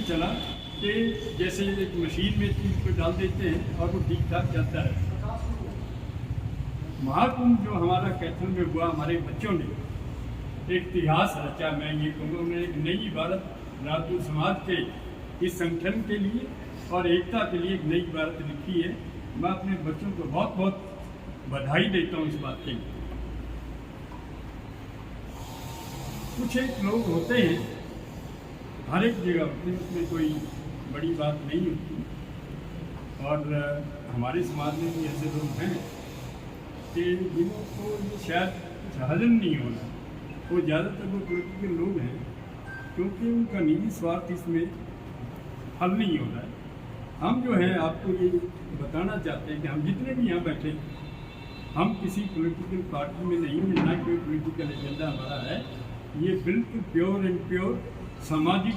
चला कि जैसे एक मशीन में चीज़ को डाल देते हैं और वो ठीक ठाक चलता है। महाकुंभ जो हमारा कैथल में हुआ, हमारे बच्चों ने एक इतिहास रचा। मैं ये कहूँगा उन्होंने एक नई भारत राजपूत समाज के इस संगठन के लिए और एकता के लिए एक नई भारत लिखी है। मैं अपने बच्चों को बहुत बहुत बधाई देता हूँ इस बात के लिए। कुछ एक लोग होते हैं, हर एक जगह होते हैं, उसमें कोई बड़ी बात नहीं होती। और हमारे समाज में भी ऐसे लोग हैं कि जिनको ये शायद हजम नहीं होना। वो ज़्यादातर वो पॉलिटिकल लोग हैं क्योंकि उनका निजी स्वार्थ इसमें हल नहीं हो रहा है। हम जो है आपको ये बताना चाहते हैं कि हम जितने भी यहाँ बैठे, हम किसी पॉलिटिकल पार्टी में नहीं है, ना कोई पॉलिटिकल एजेंडा हमारा है। ये बिल्कुल प्योर एंड प्योर सामाजिक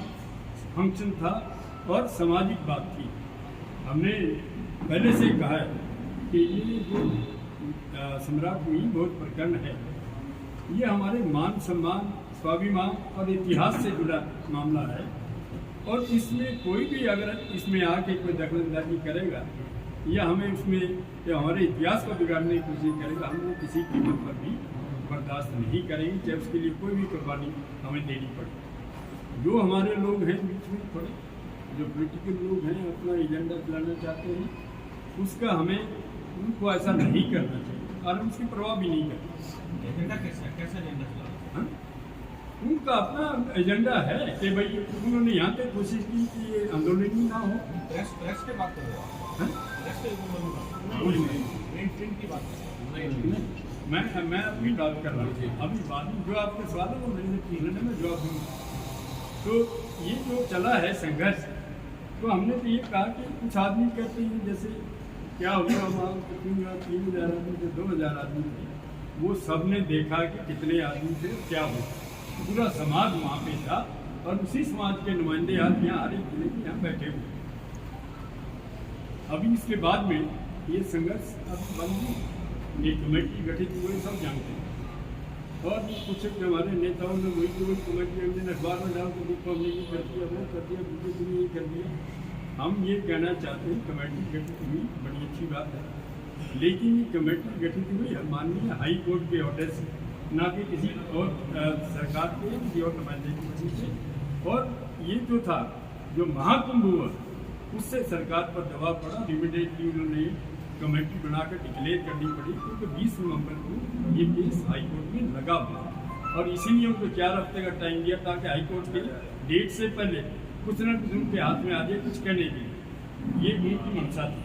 फंक्शन था और सामाजिक बात थी। हमने पहले से कहा है कि ये जो सम्राट मुहिम बहुत प्रकरण है, ये हमारे मान सम्मान, स्वाभिमान और इतिहास से जुड़ा मामला है। और इसमें कोई भी अगर इसमें आके कोई दखलंदाजी करेगा या हमें उसमें या हमारे इतिहास को बिगाड़ने की कोशिश करेगा, हम वो किसी कीमत पर भी बर्दाश्त नहीं करेंगे, चाहे उसके लिए कोई भी कुर्बानी हमें देनी पड़े। जो हमारे लोग हैं बीच में थोड़े जो पॉलिटिकल लोग हैं अपना एजेंडा चलाना चाहते हैं, उसका हमें उनको ऐसा नहीं करना चाहिए और हम उसकी परवाह भी नहीं करते। एजेंडा कैसा एजेंडा चला? उनका अपना एजेंडा है कि भाई उन्होंने यहाँ तक कोशिश की कि ये आंदोलन ही ना हो। प्रेस के बात कर रहे हो? प्रेस के की बात मैं अपनी बात कर रहा हूँ। अभी बाद में जो आपके सवाल है वो मैंने पूछने में जवाब दूँगा। तो ये जो चला है संघर्ष, तो हमने तो ये कहा कि कुछ आदमी कहते हैं जैसे क्या हुआ, हमारे 3,000 आदमी थे, 2,000 आदमी थे, वो सब ने देखा कि कितने आदमी थे, क्या हुआ। पूरा समाज वहाँ पे था और उसी समाज के नुमाइंदे आज यहाँ हर एक जिले के यहाँ बैठे हुए। अभी इसके बाद में ये संघर्ष अभी बंद हुई, ये कमेटी गठित हुए, सब जानते हैं। और कुछ हमारे नेताओं ने वही कमेटी हमने अखबार में डाल कर देखो, हमने ये कर दिया, वो कर दिया, बीजेपी ने ये कर दिया। हम ये कहना चाहते हैं कमेटी गठित हुई, बड़ी अच्छी बात है, लेकिन ये कमेटी गठित हुई माननीय हाई कोर्ट के ऑर्डर से, ना कि किसी और सरकार के किसी और नुमाइंदे की वजह से। और ये जो था जो महाकुंभ हुआ, उससे सरकार पर दबाव पड़ा, इमीडिएटली उन्होंने कमेटी बनाकर डिक्लेयर करनी पड़ी, क्योंकि 20 नवंबर को ये केस हाईकोर्ट में लगा हुआ और इसीलिए उनको 4 हफ्ते का टाइम दिया ताकि हाईकोर्ट के डेट से पहले कुछ न कुछ उनके हाथ में आ जाए कुछ कहने के लिए। ये उनकी मंशा थी।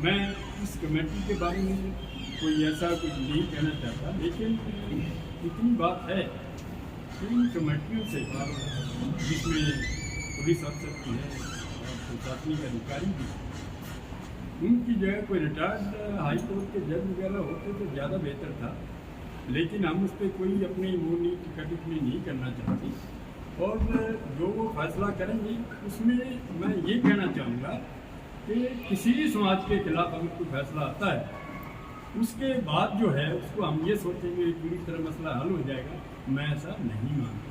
मैं इस कमेटी के बारे में कोई ऐसा कुछ नहीं कहना चाहता, लेकिन इतनी बात है कि इन कमेटियों से, जिसमें पुलिस अफसर भी है और प्रशासनिक अधिकारी भी, उनकी जगह कोई रिटायर्ड हाई कोर्ट के जज वगैरह होते तो ज़्यादा बेहतर था। लेकिन हम उस पर कोई अपनी मुँह टिकट टिप्पणी नहीं करना चाहते और जो वो फैसला करेंगे उसमें मैं ये कहना चाहूँगा कि किसी भी समाज के खिलाफ अगर कोई फैसला आता है, उसके बाद जो है उसको हम ये सोचेंगे पूरी तरह मसला हल हो जाएगा। मैं ऐसा नहीं मानता।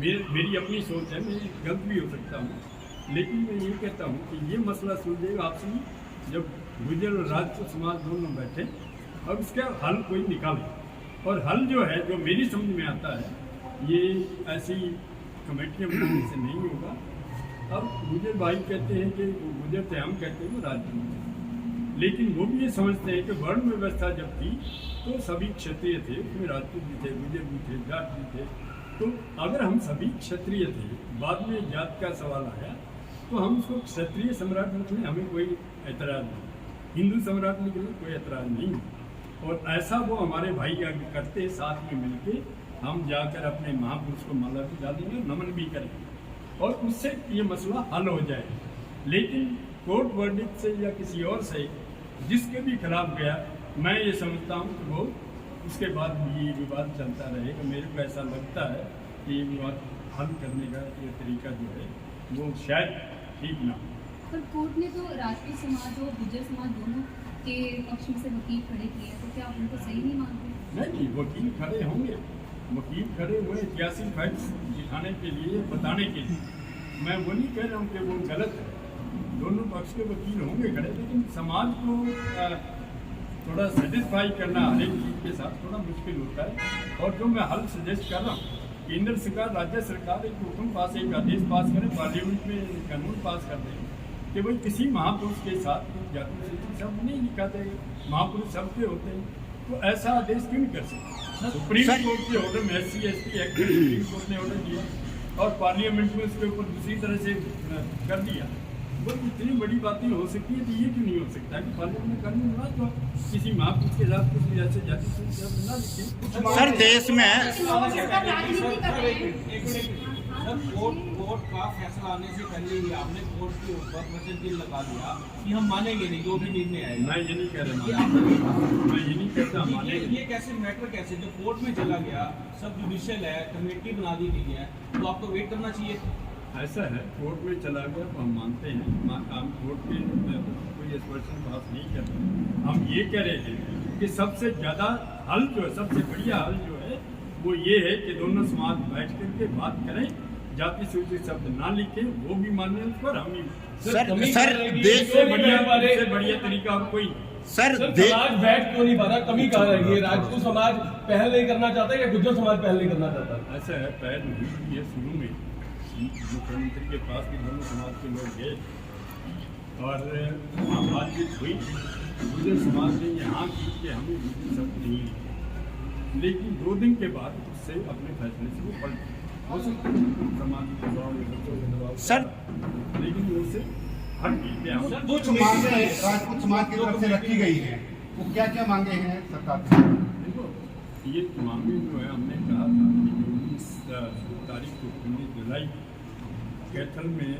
मेरी अपनी सोच है, मैं गलत भी हो सकता हूँ, लेकिन मैं ये कहता हूँ कि ये मसला सुलझेगा आपसे जब गुर्जर और राजपूत समाज दोनों बैठे और उसका हल कोई निकाले। और हल जो है, जो मेरी समझ में आता है, ये ऐसी कमेटियाँ बनाने से नहीं होगा। अब गुर्जर भाई कहते हैं कि वो गुर्जर थे, हम कहते हैं वो राजपूत थे, लेकिन वो भी ये समझते हैं कि वर्ण व्यवस्था जब थी तो सभी क्षत्रिय थे, उसमें राजपूत भी थे, गुर्जर भी थे, जाट भी थे। तो अगर हम सभी क्षत्रिय थे, बाद में जात का सवाल आया, तो हम उसको क्षत्रिय सम्राट लिखने हमें कोई एतराज़ नहीं, हिंदू सम्राट लिखने कोई एतराज़ नहीं। और ऐसा वो हमारे भाई आगे करते, साथ में मिलके हम जाकर अपने महापुरुष को माला भी डालेंगे, नमन भी करेंगे और उससे ये मसला हल हो जाएगा। लेकिन कोर्ट वर्डिक्ट से या किसी और से जिसके भी खिलाफ गया, मैं ये समझता हूँ कि वो उसके बाद भी ये विवाद चलता रहेगा। मेरे को ऐसा लगता है कि ये विवाद हल करने का ये तरीका जो है वो शायद ठीक ना हो। पर कोर्ट ने तो राजपूत समाज और गुर्जर समाज दोनों के पक्ष में से वकील खड़े किए, तो क्या आप उनको सही नहीं मानते? नहीं, वकील खड़े होंगे, वकील खड़े हुए ऐतिहासिक फैक्ट्स दिखाने के लिए, बताने के लिए। मैं वो नहीं कह रहा हूँ कि वो गलत है, दोनों पक्ष के वकील होंगे खड़े, लेकिन समाज को थोड़ा सेटिस्फाई करना हर एक चीज़ के साथ थोड़ा मुश्किल होता है। और जो मैं हल सजेस्ट कर रहा हूँ, केंद्र सरकार, राज्य सरकार एक हुक्म पास, एक आदेश पास करें, पार्लियामेंट में कानून पास कर दें कि भाई किसी महापुरुष के साथ जाति सूची शब्द नहीं लिखाते, महापुरुष सबके होते हैं, तो ऐसा आदेश क्यों नहीं कर सकते? सुप्रीम कोर्ट के ऑर्डर में SC ST एक्ट में सुप्रीम कोर्ट ने ऑर्डर दिया और पार्लियामेंट में उसके ऊपर दूसरी तरह से कर दिया। वो इतनी बड़ी बातें हो सकती है, तो ये क्यों नहीं हो सकता है कि पार्लियामेंट में कानून बना तो किसी महापुरुष के साथ कुछ भी ऐसे जाति सूची शब्द ना लिखे। सर देश में कोर्ट का फैसला आने से पहले ही आपने कोर्ट के ऊपर प्रश्न लगा दिया कि हम मानेंगे नहीं जो भी निर्णय आएगा। मैं ये नहीं कह रहा, मैं ये नहीं कहता मानेंगे। ये कैसे मैटर कैसे जो कोर्ट में चला गया, सब जुडिशियल है, कमेटी बना दी गई है, तो आपको वेट करना चाहिए। ऐसा है, कोर्ट में चला गया तो हम मानते हैं, हम कोर्ट में कोई एक्सपर्शन पास नहीं कर रहे। हम ये कह रहे थे कि सबसे ज़्यादा हल जो है, सबसे बढ़िया हल जो है वो ये है कि दोनों समाज बैठ करके बात करें, जाति सूची शब्द ना लिखे, वो भी माने उस पर, हम भी। सर देश से बढ़िया तरीका और कोई नहीं। सर समाज बैठ क्यों नहीं पा रहा? कमी कहाँ रही है? राजपूत समाज पहल नहीं करना चाहता या गुर्जर समाज पहल नहीं करना चाहता? ऐसा है, पहल हुई है शुरू में, मुख्यमंत्री के पास भी दोनों समाज के लोग गए और बातचीत हुई। गुर्जर समाज ने यहाँ की कि हमें गुर्जर शब्द नहीं लिखे, लेकिन 2 दिन के बाद उससे अपने फैसले से वो पलट हो सकता है समाज के दबाव या बच्चों के दबाव सर, लेकिन उससे हट गई। कुछ मांगे राजपूत समाज की तरफ से रखी गई है, वो क्या क्या मांगे हैं सरकार से? देखो, ये मांगे जो है, हमने कहा था कि 19 तारीख को 19 जुलाई कैथल में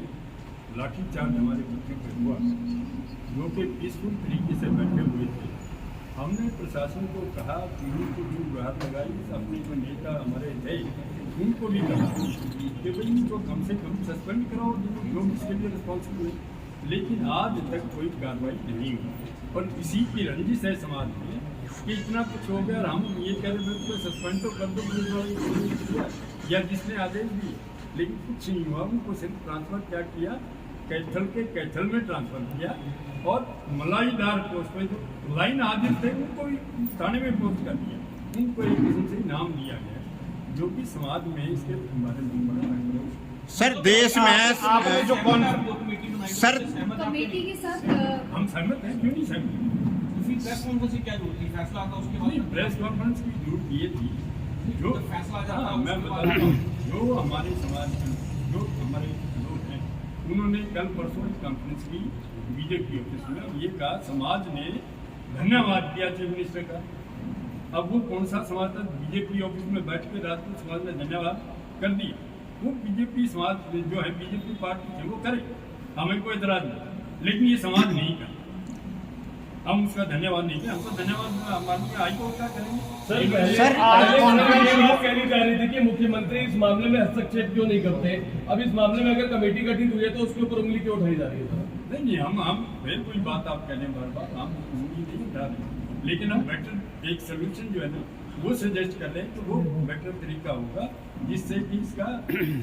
लाठीचार्ज हमारे बच्चों पर हुआ, जो कि पीसफुल तरीके से बैठे हुए थे। हमने प्रशासन को कहा कि उनको जो गुहार लगाई, अपने जो नेता हमारे थे उनको भी कहा कि भाई इनको कम से कम सस्पेंड कराओ, जो इसके लिए रिस्पॉन्सिबल है। लेकिन आज तक कोई कार्रवाई नहीं हुई और इसी की रंजिश है समाज में कि इतना कुछ हो गया और हम ये कह रहे थे सस्पेंड तो कर दो या जिसने आदेश दिए, लेकिन कुछ नहीं हुआ। उनको सिर्फ ट्रांसफ़र क्या किया, कैथल के कैथल में ट्रांसफ़र किया और मलाईदार पोस्ट पर जो लाइन हाजिर थे उनको भी थाने में पोस्ट कर दिया। उनको एक किस्म से नाम दिया गया, जो कि समाज में इसके बारे में बड़ा सर देश में आपने जो सर कमेटी के साथ हम सहमत हैं, क्यों नहीं सहमत? फिर प्रेस कॉन्फ्रेंस की क्या जरूरत थी? फैसला आता उसके बाद प्रेस कॉन्फ्रेंस की जरूरत ये थी जो फैसला आ जाता, हाँ, मैं उसके बता बाद- रहा हूँ, जो हमारे समाज के जो हमारे लोग हैं उन्होंने कल परसों एक कॉन्फ्रेंस की बीजेपी ऑफिस में, ये कहा समाज ने धन्यवाद किया चीफ मिनिस्टर का। अब वो कौन सा समाज था बीजेपी ऑफिस में बैठ के राजपूत समाज ने धन्यवाद कर दिया? वो बीजेपी समाज जो है, बीजेपी पार्टी थे, वो करे, हमें कोई एतराज नहीं, लेकिन ये समाज नहीं कर, हम उसका धन्यवाद नहीं किया। हमको धन्यवाद हमारे हाईकोर्ट का करेंगे। सर, ये बात कहनी चाह रही थी कि मुख्यमंत्री इस मामले में हस्तक्षेप क्यों नहीं करते? अब इस मामले में अगर कमेटी गठित हुई है तो उसके ऊपर उंगली क्यों उठाई जा रही है? नहीं, हम फिर कोई बात आप कह रहे हैं बार हम उंगली नहीं उठा रहे, लेकिन हम बेटर एक सोल्यूशन जो है ना वो सजेस्ट कर रहे हैं, तो वो बेटर तरीका होगा जिससे कि इसका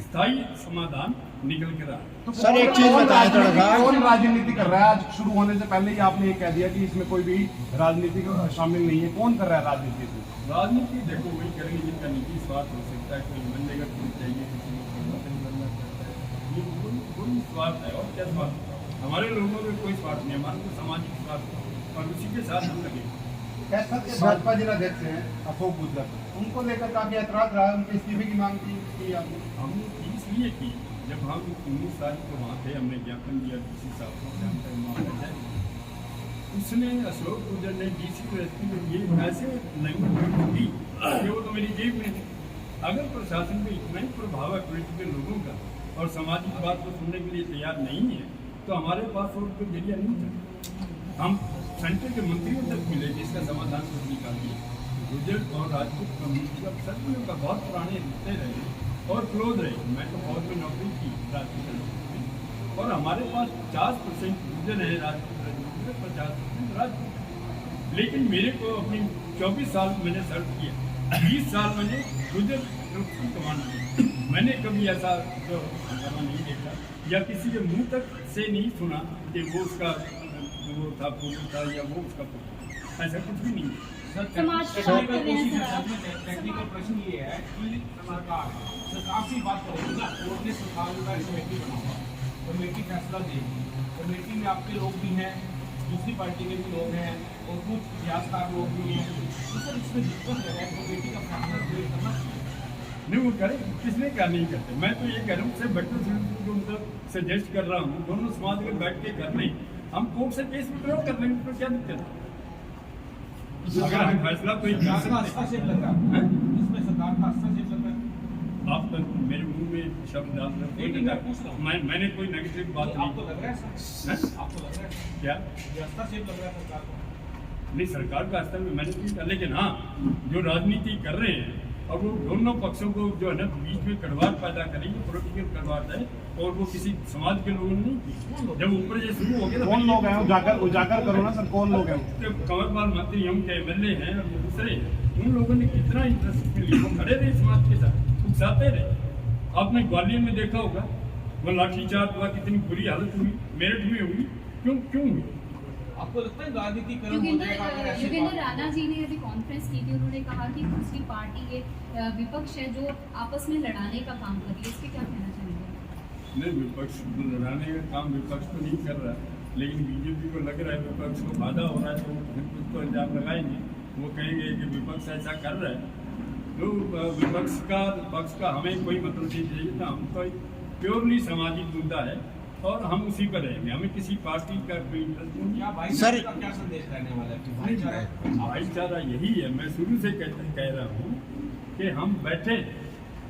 स्थायी समाधान निकल कर आए। तो सर, एक चीज बताएं थोड़ा सा। कौन राजनीति कर रहा है? आज शुरू होने से पहले ही आपने ये कह दिया कि इसमें कोई भी राजनीति शामिल नहीं है। कौन कर रहा है राजनीति? राजनीति देखो वही करेंगे जिनका निजी स्वार्थ हो सकता है, कोई बनने कोई चाहिए, किसी को प्रमोशन करना चाहता है, ये कोई स्वार्थ है। और क्या स्वार्थ? हमारे लोगों में कोई स्वार्थ नहीं, हमारे को सामाजिक स्वार्थ है और उसी के साथ हम लगे। कैसा के भाजपा जिलाध्यक्ष हैं अशोक गुजर, उनको लेकर काफी ऐतराज रहा है, उनके इस्तीफे की मांग की आपने? हमने इसलिए की, जब हम 19 तारीख को वहाँ थे, हमने ज्ञापन दिया डीसी साहब को, उसने अशोक गुजर ने डीसी को एसपी में ये ऐसे लैंग्वेज दी कि वो तो मेरी जेब में थी। अगर प्रशासन में इतना ही प्रभाव है पॉलिटिकल लोगों का और सामाजिक बात को सुनने के लिए तैयार नहीं है, तो हमारे पास और कोई जरिया नहीं था। हम सेंटर के मंत्रियों तक मिले जिसका समाधान कुछ निकालिए। गुजर और राजपूत कम्युनिटी का सदियों का बहुत पुराने रिश्ते रहे और क्लोज रहे। मैं तो फौज में नौकरी की राजपूत में, और हमारे पास 50% गुजर है, राजपूत 50% राजपूत। लेकिन मेरे को अपनी 24 साल मैंने सर्व किया 20 साल मैंने गुजर की कमान की, मैंने कभी ऐसा जो हंगामा नहीं देखा या किसी के मुंह तक से नहीं सुना कि वो उसका वो था पुरुष था या वो उसका पुरुष, ऐसा कुछ भी नहीं है। समाज की बात कर रहे हैं सर आप। टेक्निकल प्रश्न ये है कि सरकार से बात करेगी ना, कोर्ट ने सरकार का कमेटी बना हुआ, कमेटी फैसला देगी, कमेटी में आपके लोग भी हैं, दूसरी पार्टी के भी लोग हैं और कुछ इतिहासकार लोग भी हैं, तो सर इसमें दिक्कत है, कमेटी का फैसला करना नहीं वो करें, किसने क्या नहीं करते। मैं तो ये कह रहा हूँ सिर्फ बच्चों से जो मतलब सजेस्ट कर रहा हूँ, दोनों समाज में बैठ के कर लें, हम कोर्ट से केस विड्रॉ कर लेंगे, तो क्या दिक्कत है। अगर हम फैसला कोई कर सरकार का सकते हैं। हस्तक्षेप लग रहा है, इसमें सरकार का हस्तक्षेप लग रहा है। आप तो मेरे मुंह में शब्द डाल रहे नहीं, मैं पूछ रहा हूँ। मैंने कोई नेगेटिव बात आपको नहीं। लग रहा है सर, हैं? आपको लग रहा है क्या ये हस्तक्षेप लग रहा है सरकार को? नहीं, सरकार का स्तर में मैंने नहीं कहा, लेकिन हाँ जो राजनीति कर रहे हैं और वो दोनों पक्षों को जो है ना बीच में कड़वाहट पैदा करेंगे, पॉलिटिकल कड़वाहट है, और वो किसी समाज के लोगों ने नहीं की। जब ऊपर ये शुरू हो गया कौन लोग हैं उजागर करो ना सर, कौन लोग हैं? कंवरपाल मंत्री हम के एमएलए हैं और दूसरे हैं, उन लोगों ने कितना इंटरेस्ट लिए, वो खड़े रहे समाज के साथ, उकसाते रहे। आपने ग्वालियर में देखा होगा वो लाठीचार्ज हुआ, कितनी बुरी हालत हुई, मेरठ में हुई, क्यों हुई? आपको लगता है राजनीतिकरण हो जाएगा अगर ऐसी योगेंद्र बात? राणा जी ने अभी कॉन्फ्रेंस की थी, उन्होंने कहा कि दूसरी पार्टी ये विपक्ष है जो आपस में लड़ाने का काम कर रही है, इसके क्या कहना चाहेंगे? नहीं, विपक्ष लड़ाने का काम विपक्ष तो नहीं कर रहा, लेकिन बीजेपी को लग रहा है विपक्ष को फायदा हो रहा है, तो फिर कुछ तो इल्जाम लगाएंगे। वो कहेंगे कि विपक्ष ऐसा कर रहा है, तो विपक्ष का पक्ष का हमें कोई मतलब नहीं चाहिए था। हम तो प्योरली सामाजिक मुद्दा है और हम उसी पर रहेंगे, हमें किसी पार्टी का कोई इंटरेस्ट नहीं क्या है। भाईचारे का क्या संदेश रहने वाला है कि भाईचारा भाईचारा यही है, मैं शुरू से कह रहा हूँ कि हम बैठे,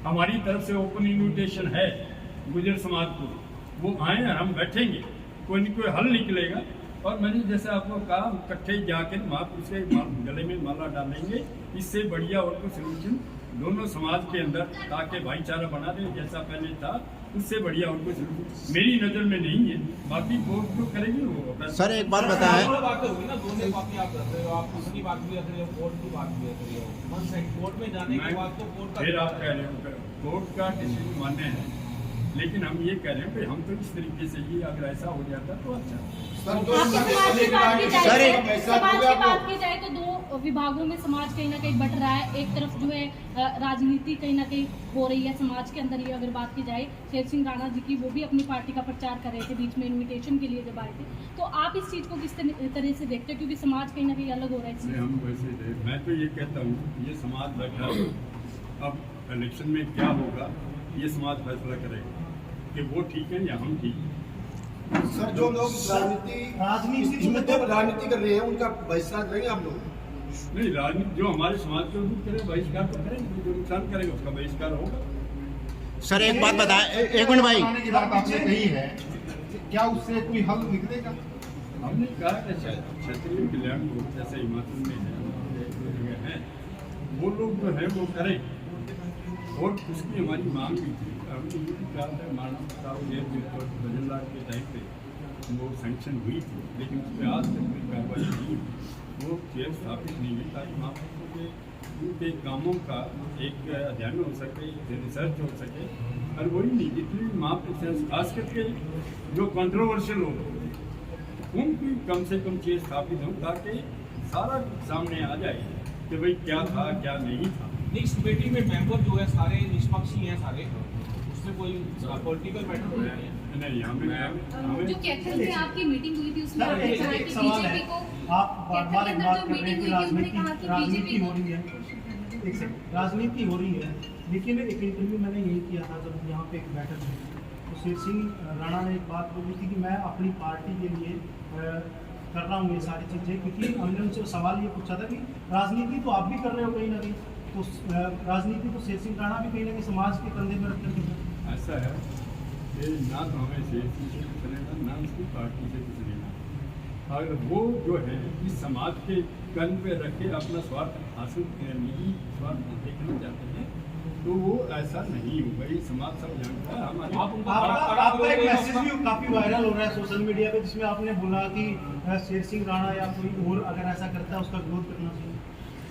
हमारी तरफ से ओपन इन्विटेशन है गुजर समाज को, वो आए और हम बैठेंगे, कोई न कोई हल निकलेगा। और मैंने जैसे आपको कहा, इकट्ठे जाकर उसके गले में माला डालेंगे, इससे बढ़िया और कुछ सोल्यूशन दोनों समाज के अंदर, ताकि भाईचारा बना रहे जैसा पहले था, उससे बढ़िया और कुछ मेरी नज़र में नहीं है। बाकी कोर्ट जो करेगी वो। सर एक बात बताएं, दोनों बातें होगी ना, दोनों बातें आप कर रहे हो, आप उसकी बात भी कर रहे हो, कोर्ट की बात भी कर रहे हो। वन साइड कोर्ट में जाने के बाद तो कोर्ट का फिर आप कह रहे हो कोर्ट का डिसीजन मान्य है, लेकिन हम ये कह रहे हैं कि हम तो इस तरीके से ये अगर ऐसा हो जाता तो अच्छा। समाज की बात की जाए तो दो विभागों में समाज कहीं ना कहीं बट रहा है। एक तरफ जो है राजनीति कहीं ना कहीं हो रही है समाज के अंदर ही। अगर बात की जाए शेर सिंह राणा जी की, वो भी अपनी पार्टी का प्रचार कर रहे थे बीच में इनविटेशन के लिए जब आए थे, तो आप इस चीज़ को किस तरह से देखते हो, क्योंकि समाज कहीं ना कहीं अलग हो रहा है इस चीज़ से? हम वैसे मैं तो ये कहता हूँ ये समाज बैठा है, अब इलेक्शन में क्या होगा ये समाज फैसला करेगा कि वो ठीक है या हम ठीक हैं। सर जो लोग राजनीति राजनीति कर रहे हैं उनका बहिष्कार करेंगे आप लोग? नहीं, राजनीति जो हमारे समाज को दूर करे बहिष्कार तो करेंगे, जो नुकसान करेगा उसका बहिष्कार होगा। सर एक बात बताएं, एक मिनट भाई, की बात आपने कही है, क्या उससे कोई हल निकलेगा? हमने कहा कि क्षेत्रीय कल्याण बोर्ड जैसे हिमाचल में है, एक दो जगह है, वो लोग जो है वो करें, और उसकी हमारी मांग भी थी। हमने ये भी कहा था मानव साहब बजनलाल के टाइम पे वो सैंक्शन हुई थी, लेकिन उस पर आज तक कोई कार्रवाई नहीं हुई, वो चेयर स्थापित नहीं हुई ताकि महापुरुषों के उनके कामों का एक अध्ययन हो सके, रिसर्च हो सके। और वही नहीं, जितनी महापुरुष खास करके जो कंट्रोवर्शियल हो उनकी कम से कम चेयर स्थापित हो, ताकि सारा सामने आ जाए कि भाई क्या था क्या नहीं था। नेक्स्ट कमेटी में मेंबर जो है सारे निष्पक्षी हैं, सारे उसमें कोई पॉलिटिकल मैटर हो रही है नहीं, हमें जो कैथल में आपकी मीटिंग हुई थी उसमें सर, आपने एक कहा कि सवाल है। बीजेपी को आप बार-बार एक बात कर रहे हैं कि राजनीति हो रही है। एक सेकंड, राजनीति हो रही है, लेकिन एक इंटरव्यू मैंने यही किया था जब यहाँ पे एक बैठक हुई, तो शेर सिंह राणा ने एक बात बोली थी कि मैं अपनी पार्टी के लिए कर रहा हूँ ये सारी चीज़ें, क्योंकि हमने उनसे सवाल ये पूछा था कि राजनीति तो आप भी कर रहे हो कहीं ना कहीं, तो राजनीति तो शेर सिंह राणा भी कहीं ना कहीं समाज के कंधे में रख कर। ऐसा है कि ना तो हमें शेर सिंह से कुछ लेना, ना उसकी पार्टी से कुछ लेना। अगर वो जो है इस समाज के कंध पे रख के अपना स्वार्थ हासिल निजी स्वार्थ देखना चाहते हैं, तो वो ऐसा नहीं होगा। ये समाज सब जानता है। हमारे आपका एक मैसेज भी काफी वायरल हो रहा है सोशल मीडिया पे, जिसमें आपने बोला कि शेर सिंह राणा या कोई और अगर ऐसा करता है उसका विरोध करना चाहिए।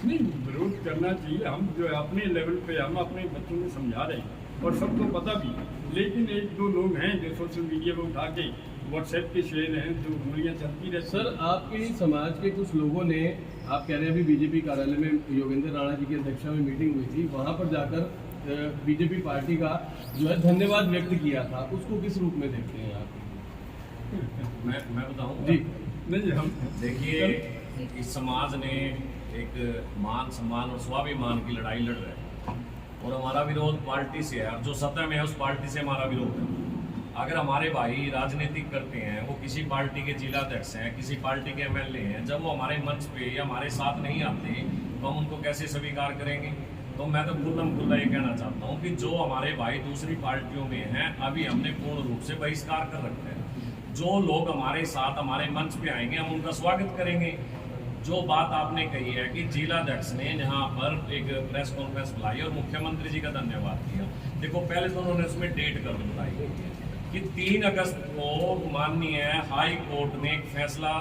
नहीं, विरोध करना चाहिए। हम जो है अपने लेवल पे हम अपने बच्चों को समझा रहे हैं और सबको पता भी, लेकिन एक दो लोग हैं जो सोशल मीडिया पर उठा के व्हाट्सएप के शेयर हैं जो गोलियाँ चलती रहती। सर, आपके ही समाज के कुछ लोगों ने, आप कह रहे हैं अभी बीजेपी कार्यालय में योगेंद्र राणा जी की अध्यक्षता में मीटिंग हुई थी, वहाँ पर जाकर बीजेपी पार्टी का जो है धन्यवाद व्यक्त किया था, उसको किस रूप में देखते हैं आप? मैं बताऊँ जी। नहीं, हम देखिए, इस समाज ने एक मान सम्मान और स्वाभिमान की लड़ाई लड़ रहे हैं और हमारा विरोध पार्टी से है, और जो सत्ता में है उस पार्टी से हमारा विरोध है। अगर हमारे भाई राजनीतिक करते हैं, वो किसी पार्टी के जिलाध्यक्ष हैं, किसी पार्टी के एमएलए हैं, जब वो हमारे मंच पे या हमारे साथ नहीं आते तो हम उनको कैसे स्वीकार करेंगे? तो मैं तो खुल्ला ये कहना चाहता हूँ कि जो हमारे भाई दूसरी पार्टियों में हैं, अभी हमने पूर्ण रूप से बहिष्कार कर रखा है। जो लोग हमारे साथ हमारे मंच पे आएंगे हम उनका स्वागत करेंगे। जो बात आपने कही है कि जिलाध्यक्ष ने यहाँ पर एक प्रेस कॉन्फ्रेंस बुलाई और मुख्यमंत्री जी का धन्यवाद किया, देखो पहले तो उन्होंने उसमें डेट कर बताई कि 3 अगस्त को माननीय हाई कोर्ट ने एक फैसला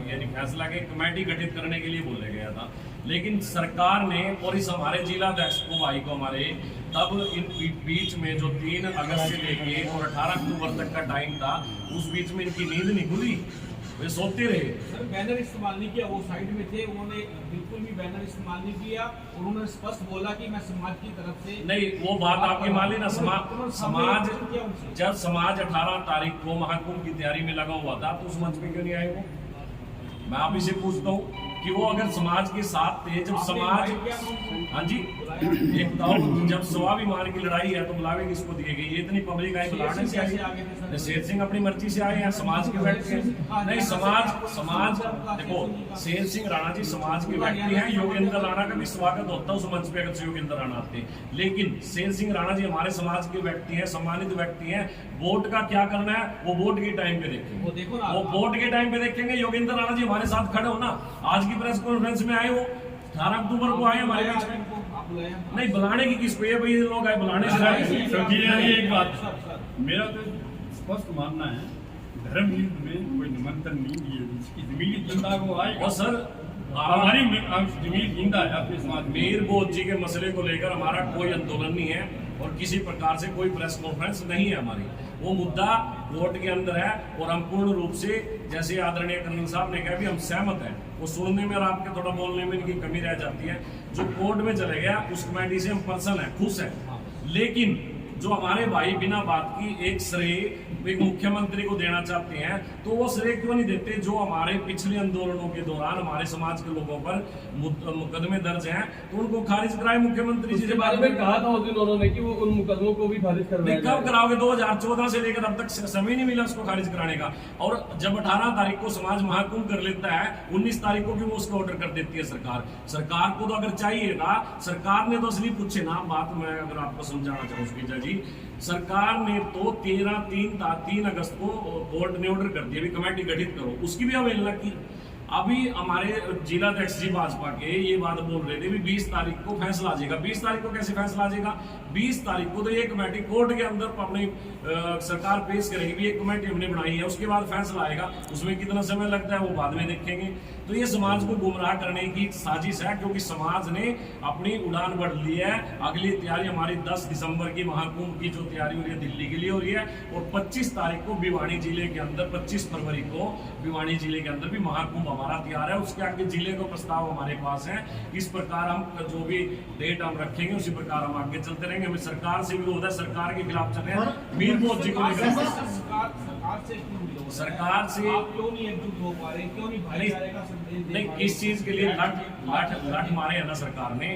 यानी फैसला के कमेटी गठित करने के लिए बोला गया था, लेकिन सरकार ने और इस हमारे जिलाध्यक्ष को भाई को हमारे तब इन बीच में जो 3 अगस्त से लेके और 18 अक्टूबर तक का टाइम था, उस बीच में इनकी नींद नहीं खुली, वे सोते रहे। सर, बैनर इस्तेमाल नहीं किया, वो साइड में थे, उन्होंने बिल्कुल भी बैनर इस्तेमाल नहीं किया और उन्होंने स्पष्ट बोला कि मैं समाज की तरफ से नहीं, वो बात आपकी मान ली ना। समाज जब समाज 18 तारीख को महाकुंभ की तैयारी में लगा हुआ था तो उस मंच पे क्यों नहीं आए वो? मैं आप ही से पूछता हूँ कि वो अगर समाज के साथ थे, जब समाज, हाँ जी, एक तो जब स्वाभिमान की लड़ाई है तो बुलावे किसको दिए गई? ये इतनी पब्लिक आई, बुलाने से आई। शेर सिंह अपनी मर्जी से आए हैं, समाज के व्यक्ति हैं। नहीं, समाज देखो, शेर सिंह राणा जी समाज के व्यक्ति हैं, योगेंद्र राणा का भी स्वागत होता है उस मंच पे अगर योगेंद्र राणा आते, लेकिन शेर सिंह राणा जी हमारे समाज के व्यक्ति हैं, सम्मानित व्यक्ति हैं। वोट का क्या करना है वो वोट के टाइम पे देखेंगे, वो वोट के टाइम पे देखेंगे। योगेंद्र राणा जी हमारे साथ खड़े हो ना, आज की प्रेस कॉन्फ्रेंस में आए, वो 18 अक्टूबर को आए हमारे बीच में। नहीं, बुलाने की किस पे भाई लोग आए, बुलाने से एक बात मेरा तो स्पष्ट मानना है, धर्म युद्ध में कोई निमंत्रण नहीं दिए, इसकी जमीन जनता को आए। और सर, हमारी जमीन जिंदा है अपने समाज में। मीर बोध जी के मसले को लेकर हमारा कोई आंदोलन नहीं है और किसी प्रकार से कोई प्रेस कॉन्फ्रेंस नहीं है हमारी। वो मुद्दा कोर्ट के अंदर है और हम पूर्ण रूप से, जैसे आदरणीय कर्नल साहब ने कहा भी, हम सहमत हैं। वो सुनने में और आपके थोड़ा बोलने में इनकी कमी रह जाती है। जो कोर्ट में चले गया उस कमेटी से हम पर्सन है, खुश है, लेकिन जो हमारे भाई बिना बात की एक श्रेय एक मुख्यमंत्री को देना चाहते हैं तो वो श्रेय क्यों नहीं देते? जो हमारे पिछले आंदोलनों के दौरान हमारे समाज के लोगों पर मुकदमे दर्ज हैं तो उनको खारिज कराए मुख्यमंत्री जी। इसके बारे में कहा था उस दिन उन्होंने कि वो उन मुकदमों को भी खारिज करवाया। कब कराओगे? 2014 से लेकर अब तक समय नहीं मिला उसको खारिज कराने का। और जब 18 तारीख को समाज महाकुंभ कर लेता है, 19 तारीख को क्यों उसको ऑर्डर कर देती है सरकार? सरकार को तो अगर चाहिएगा, सरकार ने तो असली पूछे ना बात, मैं अगर आपको समझाना चाहूँ स्पीकर जी, सरकार ने तो 3 अगस्त को कोर्ट ने ऑर्डर कर दिया, अभी कमेटी गठित करो, उसकी भी अवहेलना की। अभी हमारे जिलाध्यक्ष जी भाजपा के ये बात बोल रहे थे भी 20 तारीख को फैसला आ जाएगा। 20 तारीख को कैसे फैसला आ जाएगा? 20 तारीख को तो ये कमेटी कोर्ट के अंदर अपनी सरकार पेश करेगी भी, ये कमेटी हमने बनाई है, उसके बाद फैसला आएगा। उसमें कितना समय लगता है वो बाद में देखेंगे। तो ये समाज को गुमराह करने की साजिश है, क्योंकि समाज ने अपनी उड़ान बढ़ ली है। अगली तैयारी हमारी 10 दिसंबर की महाकुंभ की जो तैयारी हो रही है दिल्ली के लिए हो रही है, और 25 तारीख को भिवानी जिले के अंदर, 25 फरवरी को भिवानी जिले के अंदर भी महाकुंभ हमारा तैयार है। उसके आगे जिले का प्रस्ताव हमारे पास है। इस प्रकार हम जो भी डेट हम रखेंगे उसी प्रकार हम आगे चलते रहेंगे। हमें सरकार से विरोध है, सरकार के खिलाफ चल रहे हैं। मीर बोध जी को सरकार से आप क्यों नहीं एकजुट हो पा रहे, क्यों नहीं भाईचारे का संदेश दे नहीं, पा रहे? किस चीज के लिए लठ मारे है ना सरकार ने,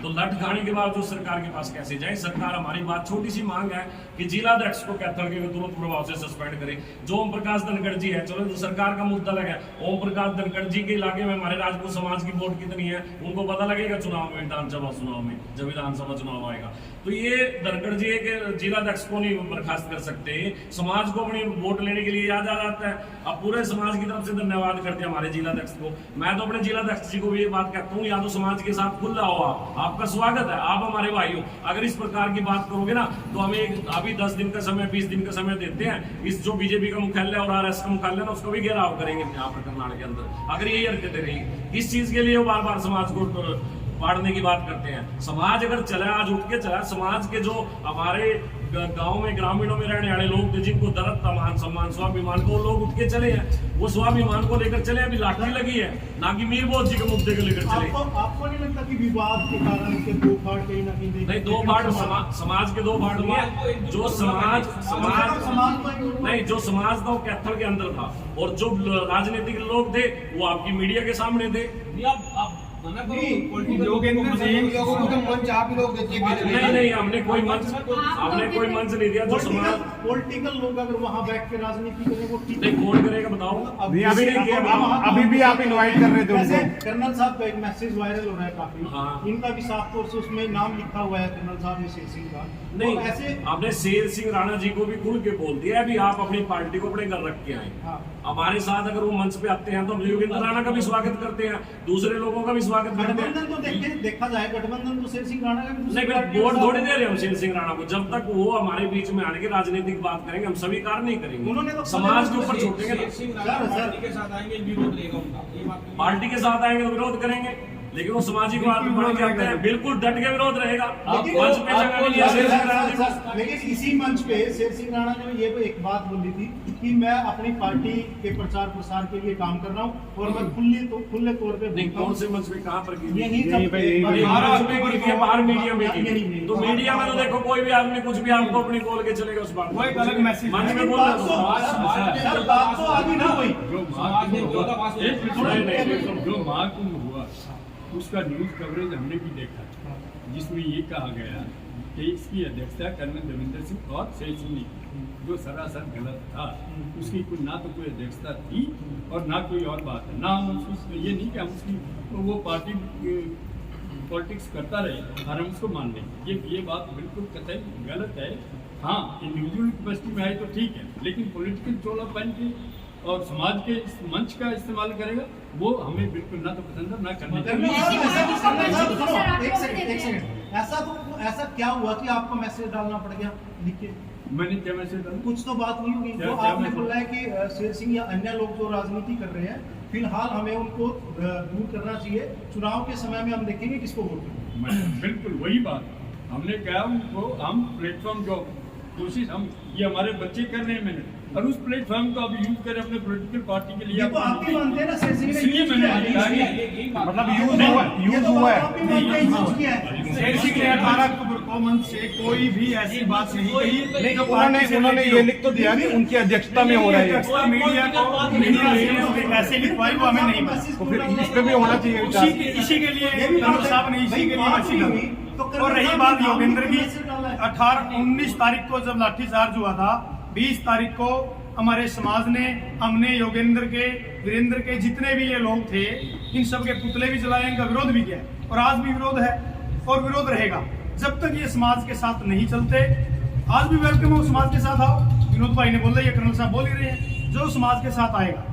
तो लठ खाने के बाद जो सरकार के पास कैसे जाए? सरकार हमारी बात, छोटी सी मांग है कि जिलाध्यक्ष को कैथल के तुरंत प्रभाव से सस्पेंड करे। जो ओम प्रकाश धनखड़ जी है, चलो तो सरकार का मुद्दा लगा, ओम प्रकाश धनखड़ जी के इलाके में हमारे राजपूत समाज की वोट कितनी है उनको पता लगेगा चुनाव में, विधानसभा चुनाव में, जब विधानसभा चुनाव आएगा। तो ये धनखड़ जी एक जिलाध्यक्ष को नहीं बर्खास्त कर सकते, समाज को अपनी वोट लेने के लिए याद आ जाता है। अब पूरे समाज की तरफ से धन्यवाद करते हैं हमारे जिलाध्यक्ष को। मैं तो अपने जिलाध्यक्ष जी को भी ये बात कहता हूँ, या तो समाज के साथ खुला हुआ आपका स्वागत है, आप हमारे भाई हो। अगर इस प्रकार की बात करोगे ना तो हमें अभी 10 दिन का समय 20 दिन का समय देते हैं। इस जो बीजेपी का मुख्यालय और आरएस का मुख्यालय ना उसको भी घेराव करेंगे यहाँ पर कर्नाटक के अंदर, अगर यही हरकतें रही। इस चीज के लिए वो बार बार समाज को बांटने की बात करते हैं। समाज अगर चला, आज उठ के चला, समाज के जो हमारे गांव में ग्रामीणों में रहने वाले लोग थे जिनको दर्द था, मान सम्मान स्वाभिमान को, वो लोग उठ के चले हैं, वो स्वाभिमान को लेकर चले। अभी लाठी लगी है, ना कि मीर बोध जी के मुद्दे को लेकर चले। आपको नहीं लगता कि विवाद के कारण के दो फाड़ कहीं ना कहीं नहीं, दो फाड़ समाज के दो फाड़ नहीं है। जो समाज नहीं, जो समाज था वो कैथल के अंदर था, और जो राजनीतिक लोग थे वो आपकी मीडिया के सामने थे। नहीं, हमने कोई मंच नहीं दिया। जो समाज पॉलिटिकल लोग अगर वहाँ बैठ के राजनीति करें वो ठीक नहीं, कौन करेगा बताओ? अभी भी आप इनवाइट कर रहे थे वैसे उनको। कर्नल साहब का एक मैसेज वायरल हो रहा है काफी, हाँ। इनका भी साफ तौर से उसमें नाम लिखा हुआ है कर्नल साहब ने शेर सिंह का। नहीं, तो ऐसे आपने शेर सिंह राणा जी को भी खुल के बोल दिया अभी आप अपनी पार्टी को अपने घर रख के आए। हाँ। हमारे साथ अगर वो मंच पे आते हैं तो हम योगेंद्र राणा का भी स्वागत करते हैं, दूसरे लोगों का भी स्वागत करते हैं। गठबंधन तो देखा जाए, गठबंधन तो शेर सिंह राणा का भी नहीं, वोट थोड़ी दे रहे हम शेर सिंह राणा को। जब तक वो हमारे बीच में आने के राजनीतिक बात करेंगे हम स्वीकार नहीं करेंगे। उन्होंने तो समाज के ऊपर छोड़ेंगे ना। पार्टी के साथ आएंगे, विरोध रहेगा उनका, ये बात पार्टी के साथ आएंगे तो विरोध करेंगे, लेकिन वो सामाजिक बात में बढ़ जाते हैं, बिल्कुल डट के विरोध रहेगा। मंच पे जगह नहीं है शेर सिंह राणा जी को। लेकिन इसी मंच पे शेर सिंह राणा ने ये एक बात बोली थी कि मैं अपनी पार्टी के प्रचार प्रसार के लिए काम कर रहा हूँ और मैं खुले तौर पे नहीं, कौन से मंच पे कहाँ पर की? यही बाहर मीडिया में की। तो मीडिया में तो देखो कोई भी आदमी कुछ भी आपको अपनी बोल के चलेगा उस बात। वो एक अलग मैसेज मंच में बोल रहा बात तो आगे ना हुई। जो महाकुंभ हुआ उसका न्यूज कवरेज हमने भी देखा, जिसमें ये कहा गया कि इसकी अध्यक्षता कर्नल देवेंद्र सिंह और शेर सिंह ने की, जो सरासर गलत था। उसकी कोई ना तो कोई अध्यक्षता थी और ना कोई और बात है, ना हम उसकी ये नहीं कि हम उसकी वो पार्टी पॉलिटिक्स करता रहे और हम उसको मान लें। ये बात बिल्कुल कतई गलत है। हाँ, इंडिविजुअल कैपेसिटी में आए तो ठीक है, लेकिन पॉलिटिकल चोला पहन के और समाज के इस मंच का इस्तेमाल करेगा वो हमें बिल्कुल ना तो पसंद है ना करनी चाहिए। एक सेकंड, ऐसा क्या हुआ कि आपको मैसेज डालना पड़ गया लिख के? मैंने क्या मैसेज डाला? कुछ तो बात हुई होगी जो आपने बोला है कि शेर सिंह या अन्य लोग जो राजनीति कर रहे हैं फिलहाल हमें उनको दूर करना चाहिए, चुनाव के समय में हम देखेंगे किसको वोट करेंगे। बिल्कुल वही बात हमने कहा, उनको हम प्लेटफॉर्म जो कोशिश हम ये हमारे बच्चे कर रहे हैं मैंने, और उस प्लेटफॉर्म को आप यूज करें अपने पॉलिटिकल पार्टी के लिए। तो आप भी मानते हैं ना शेर सिंह ने इसलिए मैंने मतलब यूज हुआ है। शेर सिंह ने 18 अक्टूबर को मंच से कोई भी ऐसी बात नहीं कही। उन्होंने ये लिख तो दिया कि उनकी अध्यक्षता में हो रहा है। मीडिया ऐसे लिखवाई वो हमें नहीं पता, तो फिर इस पे भी होना चाहिए विचार। इसी के लिए कर्नल साहब ने इसी के लिए मैसेज डाला। और रही बात योगेंद्र की, 19 तारीख को जब लाठीचार्ज हुआ था, 20 तारीख को हमारे समाज ने, हमने योगेंद्र के, वीरेंद्र के जितने भी ये लोग थे इन सब के पुतले भी जलाए, इनका विरोध भी किया और आज भी विरोध है और विरोध रहेगा जब तक ये समाज के साथ नहीं चलते। आज भी वेलकम हो, समाज के साथ आओ। विनोद भाई ने बोला, ये कर्नल साहब बोल ही रहे हैं, जो समाज के साथ आएगा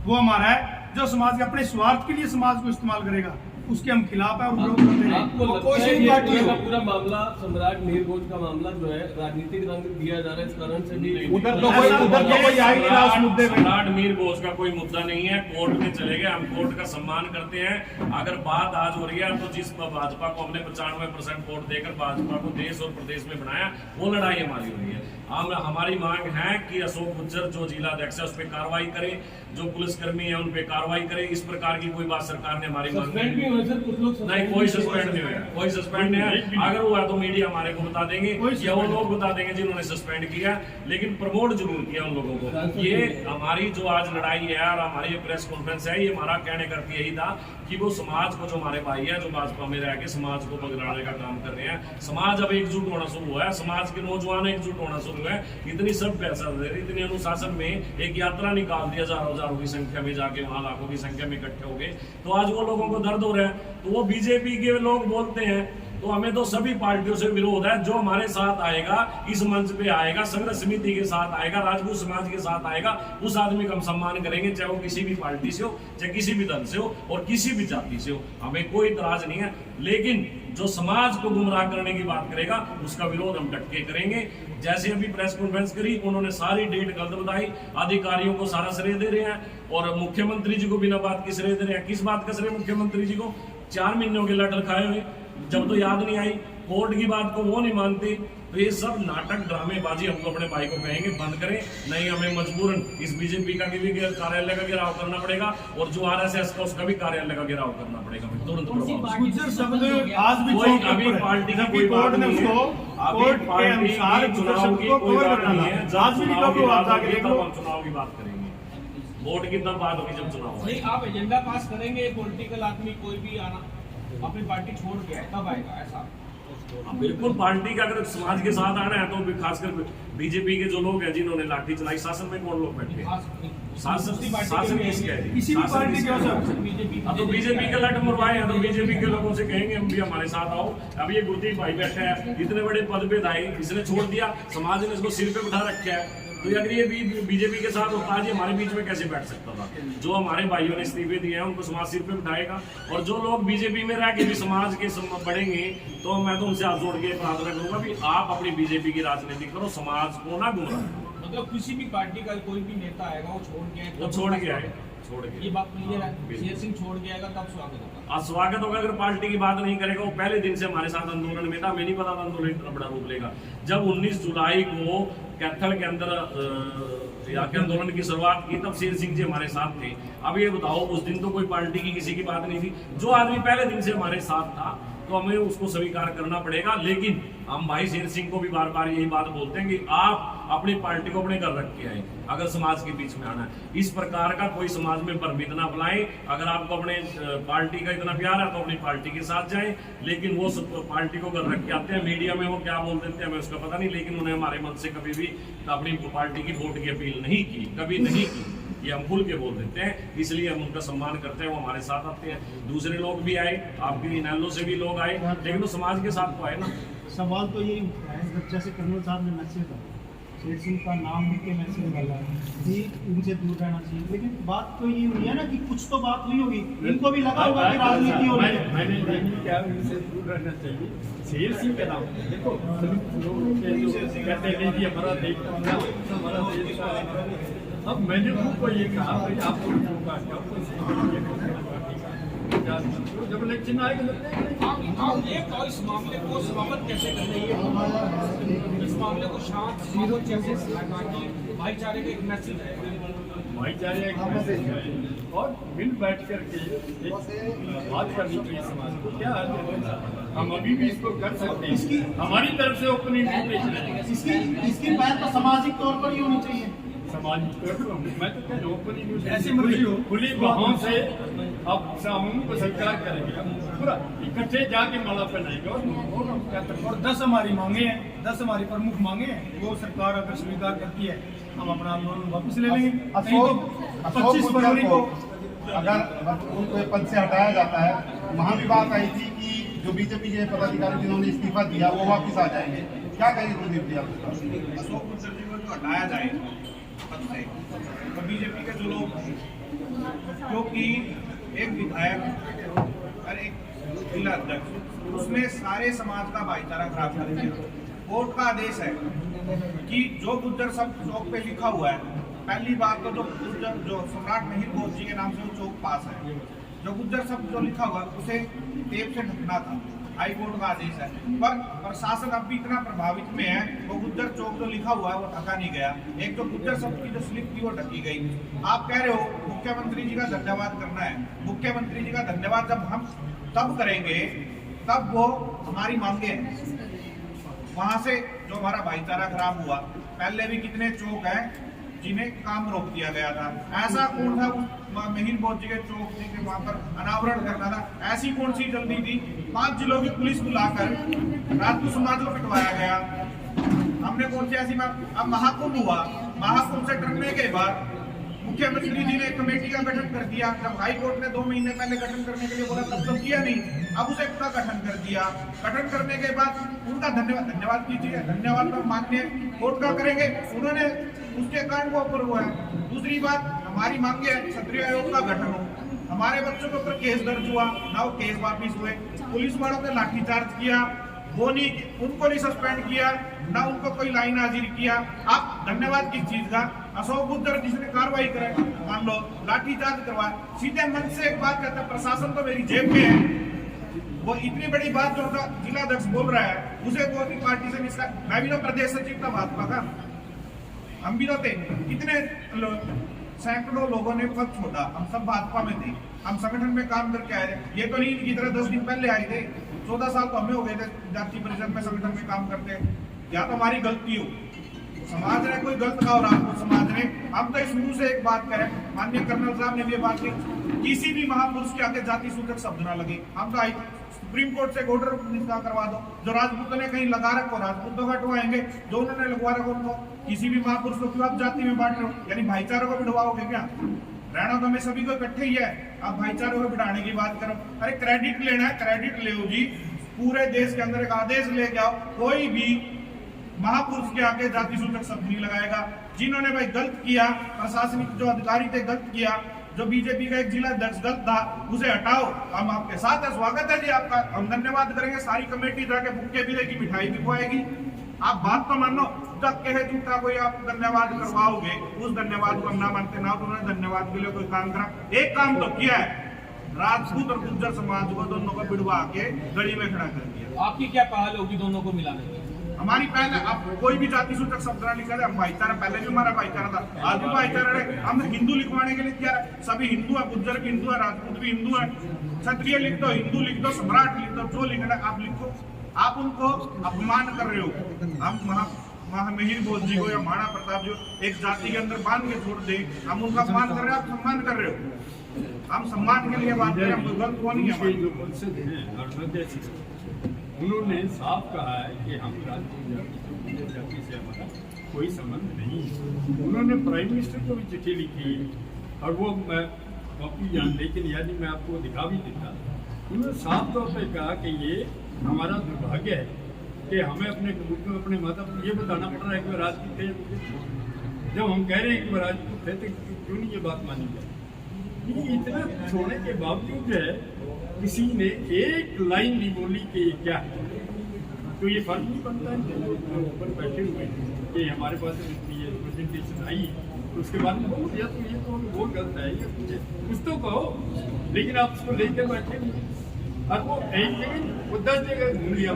वो हमारा है, जो समाज के अपने स्वार्थ के लिए समाज को इस्तेमाल करेगा उसके हम खिलाफ है और विरोध करते हैं। आपको लगता है ये पूरा मामला सम्राट मीर भोज का मामला जो है राजनीतिक रंग दिया जा रहा है, इस कारण से भी उधर तो कोई आ ही नहीं रहा उस मुद्दे में। सम्राट मीर भोज का कोई मुद्दा नहीं है, कोर्ट में चले गए, हम कोर्ट का सम्मान करते हैं। अगर बात आज हो रही है तो जिस भाजपा को हमने 95% वोट देकर भाजपा को देश और प्रदेश में बनाया, वो लड़ाई हमारी हो रही है। हम हमारी मांग है कि अशोक गुज्जर जो जिला अध्यक्ष है उस पर कार्रवाई करे, जो पुलिसकर्मी है उन पे कार्रवाई करे। इस प्रकार की कोई बात सरकार ने हमारी मांग नहीं, कोई सस्पेंड नहीं हुआ, कोई सस्पेंड नहीं है। अगर हुआ तो मीडिया हमारे को बता देंगे या वो लोग बता देंगे जिन्होंने सस्पेंड किया, लेकिन प्रमोट जरूर किया उन लोगों को। ये हमारी जो आज लड़ाई है और हमारी प्रेस कॉन्फ्रेंस है, ये हमारा कहने का यही था कि वो समाज को, जो हमारे भाई है जो भाजपा में रह के समाज को बगड़ाने का काम कर रहे हैं, समाज अब एकजुट होना शुरू हुआ है, समाज के नौजवान एकजुट होना शुरू है। इतनी सब पैसा दे रहे, इतने अनुशासन में एक यात्रा निकाल दिया, हजारों की संख्या में जाके वहां लाखों की संख्या में इकट्ठे हो गए, तो आज वो लोगों को दर्द हो रहा है। तो वो बीजेपी के लोग बोलते हैं तो हमें तो सभी पार्टियों से विरोध है। जो हमारे साथ आएगा, इस मंच पे आएगा, संघर्ष समिति के साथ आएगा, राजपूत समाज के साथ आएगा, उस आदमी का हम सम्मान करेंगे, चाहे वो किसी भी पार्टी से हो, चाहे किसी भी दल से हो और किसी भी जाति से हो, हमें कोई इतराज नहीं है। लेकिन जो समाज को गुमराह करने की बात करेगा, उसका विरोध हम डट के करेंगे। जैसे अभी प्रेस कॉन्फ्रेंस करी, उन्होंने सारी डेट गलत बताई, अधिकारियों को सारा श्रेय दे रहे हैं और मुख्यमंत्री जी को बिना बात के श्रेय दे रहे हैं। किस बात का श्रेय मुख्यमंत्री जी को? 4 महीनों के लेटर खाए हुए, जब तो याद नहीं आई, कोर्ट की बात को वो नहीं मानते। तो ये सब नाटक ड्रामेबाजी हम तो अपने भाई को कहेंगे बंद करें, नहीं हमें मजबूरन इस बीजेपी का भी कार्यालय का घेराव करना पड़ेगा और जो आरएसएस का उसका भी कार्यालय का घेराव करना पड़ेगा तुरंत। गुज्जर शब्द आज भी कोई अभी पार्टी की कोई बात नहीं है, अभी पार्टी चुनाव की कोई बात नहीं है। हम चुनाव की बात करेंगे, वोट की तब बात होगी जब चुनाव नहीं, आप एजेंडा पास करेंगे, पॉलिटिकल आदमी कोई भी आना अपनी पार्टी छोड़ के है तब आएगा ऐसा। बिल्कुल, पार्टी का अगर समाज के साथ आना है तो खासकर बीजेपी के जो लोग हैं जिन्होंने लाठी चलाई, शासन में कौन लोग बैठे हैं? शासन किसके है? किसी भी पार्टी के तो बीजेपी के लट मरवाए हैं तो बीजेपी के लोगों से कहेंगे हम भी हमारे साथ आओ। अब ये गुरदीप भाई बैठे हैं, इतने बड़े पद पे था, इसने छोड़ दिया, समाज ने इसको सिर पे बिठा रखा है। तो अगर ये बीजेपी के साथ होता है, हमारे बीच में कैसे बैठ सकता था? जो हमारे भाइयों ने इस्तीफे दिए हैं उनको समाज सिर पे बिठाएगा, और जो लोग बीजेपी में रह के भी समाज के बढ़ेंगे तो मैं तो उनसे हाथ जोड़ के प्रार्थना करूंगा भी आप अपनी बीजेपी की राजनीति करो, समाज को ना गुमराह। मतलब किसी भी पार्टी का कोई भी नेता आएगा वो छोड़ के आए, ये बात क्लियर है। शेर सिंह छोड़ के आएगा तब स्वागत होगा। स्वागत होगा। अगर पार्टी की बात नहीं करेगा, वो पहले दिन से हमारे साथ आंदोलन में था, हमें नहीं पता था आंदोलन इतना बड़ा रूप लेगा। जब 19 जुलाई को कैथल के अंदर के आंदोलन की शुरुआत की, तब शेर सिंह जी हमारे साथ थे। अब ये बताओ, उस दिन तो कोई पार्टी की किसी की बात नहीं थी। जो आदमी पहले दिन से हमारे साथ था तो हमें उसको स्वीकार करना पड़ेगा। लेकिन हम भाई शेर सिंह को भी बार बार यही बात बोलते हैं कि आप अपनी पार्टी को अपने घर रख के आए अगर समाज के बीच में आना है। इस प्रकार का कोई समाज में भ्रमित ना फैलाएं। अगर आपको अपने पार्टी का इतना प्यार है तो अपनी पार्टी के साथ जाएं, लेकिन वो पार्टी को घर रख के आते हैं। मीडिया में वो क्या बोल देते हैं हमें उसका पता नहीं, लेकिन उन्हें हमारे मन से कभी भी अपनी पार्टी की वोट की अपील नहीं की, कभी नहीं की। ये हम खुल के बोल देते हैं, इसलिए हम उनका सम्मान करते हैं, वो हमारे साथ आते हैं। दूसरे लोग भी आए, आपके इनैलो से भी लोग आए, लेकिन वो समाज के साथ तो आए ना। सवाल तो यही उठता है, जैसे कर्नल साहब ने मैसेज डाला, शेर सिंह का नाम लिख के मैसेज डाला कि इनसे दूर रहना चाहिए, लेकिन बात तो ये हुई है ना कि कुछ तो बात हुई होगी, इनको भी लगा होगा कि राजनीति हो रही है। मैंने नहीं क्या इनसे दूर रहना चाहिए। शेर सिंह के नाम देखो, कहते हैं कि हमारा देश हमारा देश। अब मैंने उनको ये कहा भाई आप जब इलेक्शन आएगा आप इस मामले को समाप्त कैसे करेंगे? इस मामले को शांत कैसे भाईचारे का एक मैसेज है, भाईचारे का मैसेज है और मिल बैठ करके बात करनी चाहिए समाज को। क्या हम अभी भी इसको कर सकते हैं, इसकी हमारी तरफ से ओपन इन्विटेशन है। इसकी पहल तो सामाजिक तौर पर ही होनी चाहिए। समाजिक तौर पर मैं तो कह ओपन ऐसे खुली बाहों से अब समूह को स्वीकार करेंगे, पूरा इकट्ठे जाके माला पहनाएंगे। और 10 हमारी मांगे हैं, 10 हमारी प्रमुख मांगे हैं, वो सरकार अगर स्वीकार करती है हम अपना आंदोलन वापस ले लेंगे। 25 फरवरी को अगर उनको पद से हटाया जाता है, वहाँ भी बात आई थी कि जो बीजेपी के पदाधिकारी जिन्होंने इस्तीफा दिया वो वापस आ जाएंगे। क्या कहेंगे कुलदीप जी आप? अशोक गुज्जर जी को हटाया जाए पद से, तो बीजेपी के जो लोग, क्योंकि एक विधायक और एक जिला अध्यक्ष, उसमें सारे समाज का भाईचारा खराब कर दिया। कोर्ट का आदेश है कि जो गुज्जर सब चौक पे लिखा हुआ है, पहली बात तो जो सम्राट महिर भोज जी के नाम से वो चौक पास है, जो गुज्जर सब जो लिखा हुआ उसे टेप से ढकना था, हाई कोर्ट का आदेश है। पर प्रशासन अब भी इतना प्रभावित में है, वो गुज्जर चौक जो लिखा हुआ है वो ढका नहीं गया। एक तो गुज्जर सब की जो स्लिप थी वो ढकी गई। आप कह रहे हो मुख्यमंत्री जी का धन्यवाद करना है, मुख्यमंत्री जी का धन्यवाद जब हम तब करेंगे तब वो हमारी मांगे हैं। वहां से जो हमारा भाईचारा खराब हुआ, पहले भी कितने चौक हैं जिन्हें काम रोक दिया गया था। ऐसा कौन था महिर भोज जी के चौक के वहां पर अनावरण करना था? ऐसी कौन सी जल्दी थी? 5 जिलों की पुलिस बुलाकर राजपूत समाज को पिटवाया गया। हमने कौन सी ऐसी बात? अब महाकुंभ हुआ, महाकुंभ से डरने के बाद मुख्यमंत्री जी ने कमेटी का गठन कर दिया। जब हाई कोर्ट ने 2 महीने पहले गठन करने के लिए बोला तब तो किया नहीं, अब उसे पूरा गठन कर दिया। गठन करने के बाद उनका धन्यवाद कीजिए, धन्यवाद तो माननीय कोर्ट का करेंगे, उन्होंने उसके कारण वो ऊपर हुआ है। दूसरी बात हमारी मांगे है क्षत्रिय आयोग का गठन हो। हमारे बच्चों के ऊपर केस दर्ज हुआ, ना वो केस वापिस हुए, पुलिस वालों ने लाठीचार्ज किया, वो नहीं, उनको नहीं सस्पेंड किया, ना उनको कोई लाइन हाजिर किया। आप धन्यवाद किस चीज का? अशोक गुज्जर जिसने कार्रवाई करे, मान लो लाठीचार्ज करवाया, सीधे मन से एक बात कहता है प्रशासन तो मेरी जेब में है। वो इतनी बड़ी बात जो जिला अध्यक्ष बोल रहा है उसे वो अपनी पार्टी से मिसका। मैं भी तो प्रदेश सचिव था भाजपा का, हम भी तो थे। कितने सैकड़ों लोगों ने पद छोड़ा, हम सब भाजपा में थे, हम संगठन में काम करके आए थे। ये तो नहीं की तरह 10 दिन पहले आए थे, 14 साल तो हमें हो गए थे जाति परिषद में संगठन में काम करते। या तो हमारी गलती हो, समाज ने कोई गलत कहा हो, राजपूत समाज ने। हम तो शुरू से एक बात करें, माननीय कर्नल साहब ने भी ये बात की, किसी भी महापुरुष के आगे जाति सूचक शब्द ना लगे। हम तो सुप्रीम कोर्ट से ऑर्डर निष्ठा करवा दो, जो राजपूतों ने कहीं लगा रखो राजपूतों का हटवाएंगे, जो उन्होंने लगवा रखो उनको। किसी भी महापुरुष को क्यों आप जाति में बांट रहे हो? यानी भाईचारे को बिठवाओगे क्या? रहना तो हमें सभी को इकट्ठे ही है, आप भाईचारे को बिठाने की बात करो। अरे क्रेडिट लेना है, क्रेडिट ले जी। पूरे देश के अंदर एक आदेश लेके आओ, कोई भी महापुरुष के आगे जाति सूचक शब्द नहीं लगाएगा। जिन्होंने भाई गलत किया, प्रशासनिक जो अधिकारी थे गलत किया, जो बीजेपी का एक जिला अध्यक्ष गलत था, उसे हटाओ। हम आपके साथ है, स्वागत है जी आपका, हम धन्यवाद करेंगे। सारी कमेटी जाके भूखे भी देगी, मिठाई भी खुआएगी। आप बात तो मानो, तक कहे झूठा कोई आप धन्यवाद करवाओगे, उस धन्यवाद को हम ना मानते ना। तो उन्होंने धन्यवाद के लिए कोई काम करा, एक काम तो किया है, राजपूत और गुज्जर समाज को दोनों को बिड़वा के गली में खड़ा कर दिया। आपकी क्या पहल होगी दोनों को मिलाने की? हमारी पहल है, आप कोई भी जाति सूचक शब्द ना लिखा जाए। हम भाईचारा, पहले भी हमारा भाईचारा था, आज भी भाईचारा है। हम हिंदू लिखवाने के लिए क्या है, सभी हिंदू है, गुज्जर भी हिंदू है, राजपूत भी हिंदू है। क्षत्रिय लिख दो, हिंदू लिख दो, सम्राट लिख दो, जो लिखना है आप लिखो। आप उनको अपमान कर रहे हो। हम महामहिम बोध जी को या महाराणा प्रताप जी एक जाति के अंदर बांध के छोड़ दे, हम उनका अपमान कर रहे हैं, आप सम्मान कर रहे हो। हम सम्मान के लिए बात करें, हम गलत कौन नहीं है। जो वंशज हैं उन्होंने साफ कहा है कि हम राजपूत जाति से हमारा कोई संबंध नहीं है। उन्होंने प्राइम मिनिस्टर को भी चिट्ठी लिखी और वो मैं कॉपी जान, लेकिन यदि मैं आपको दिखा भी देता, उन्होंने साफ तौर पर कहा कि ये हमारा दुर्भाग्य है कि हमें अपने कबूतर में अपने माता को ये बताना पड़ रहा है कि वो राजपूत थे। जब हम कह रहे हैं कि वो राजपूत थे तो क्यों नहीं ये बात मानी जाए? इतना छोड़ने के बावजूद जो है किसी ने एक लाइन नहीं बोली कि ये क्या है, तो ये फर्क नहीं पड़ता है जो ऊपर बैठे हुए हैं कि हमारे पास ये प्रेजेंटेशन आई तो उसके बाद में बोल दिया तो ये तो वो गलत है, ये कुछ तो कहो। लेकिन आप उसको लेकर बैठे और वो एक जगह वो 10 जगह घूम लिया,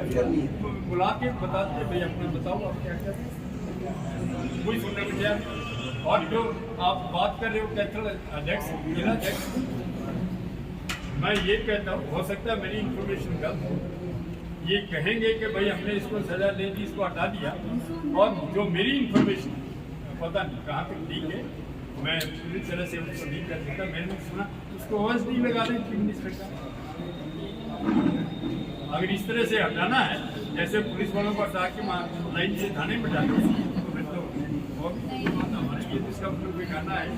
बुला के बताते भाई अपना बताओ आप क्या क्या, कोई सुनने को तैयार। और जो आप बात कर रहे हो कैथल अध्यक्ष, जिला अध्यक्ष, मैं ये कहता हूँ हो सकता है मेरी इन्फॉर्मेशन गलत हो, ये कहेंगे कि भाई हमने इसको सजा दे दी, इसको हटा दिया, और जो मेरी इन्फॉर्मेशन पता नहीं कहाँ तक ठीक है, मैं पूरी तरह से उसको नहीं कर सकता। मैंने सुना उसको ओएस नहीं लगा दें चीफ मिनिस्टर का। अगर इस तरह से हटाना है, जैसे पुलिस वालों को हटा के लाइन से थाने में डालो, तो फिर तो हमारे ये इसका भी कहना है।